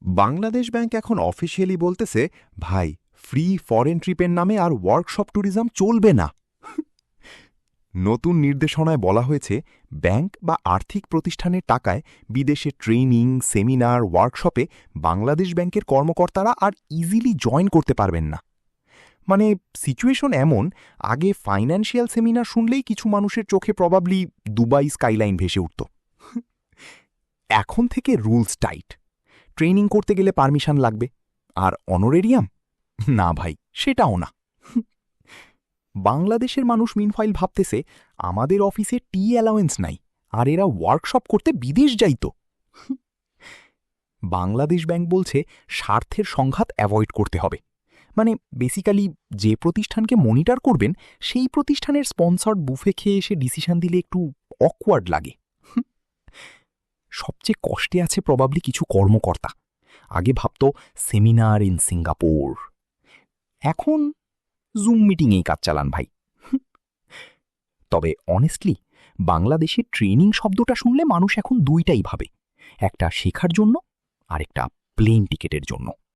Bangladesh bank এখন officially বলতেছে, ভাই, ফ্রি ফরেন ট্রিপের নামে আর ওয়ার্কশপ ট্যুরিজম চলবে না। নতুন নির্দেশনায় বলা হয়েছে, ব্যাংক বা আর্থিক প্রতিষ্ঠানের টাকায় বিদেশে ট্রেনিং, সেমিনার, ওয়ার্কশপে বাংলাদেশ ব্যাংকের কর্মকর্তারা আর ইজিলি জয়েন করতে পারবেন না। মানে সিচুয়েশন এমন, আগে ফাইন্যান্সিয়াল সেমিনার শুনলেই কিছু মানুষের চোখে প্রবাবলি দুবাই স্কাইলাইন ভেসে উঠত। এখন থেকে রুলস টাইট। ট্রেনিং করতে গেলে পারমিশন লাগবে, আর অনোরেরিয়াম না ভাই, সেটাও না। বাংলাদেশের মানুষ মিনফাইল ভাবতেছে আমাদের অফিসে টি অ্যালাওয়েন্স নাই, আর এরা ওয়ার্কশপ করতে বিদেশ যাইত। বাংলাদেশ ব্যাংক বলছে স্বার্থের সংঘাত অ্যাভয়েড করতে হবে। মানে বেসিক্যালি যে প্রতিষ্ঠানকে মনিটর করবেন সেই প্রতিষ্ঠানের স্পন্সর্ড বুফে খেয়ে এসে ডিসিশন দিলে একটু অকওয়ার্ড লাগে। সবচেয়ে কষ্টে আছে প্রবাবলি কিছু কর্মকর্তা। আগে ভাবত সেমিনার ইন সিঙ্গাপুর, এখন জুম মিটিংয়েই কাজ চালান ভাই। তবে অনেস্টলি বাংলাদেশে ট্রেনিং শব্দটা শুনলে মানুষ এখন দুইটাই ভাবে, একটা শেখার জন্য আর একটা প্লেন টিকেটের জন্য।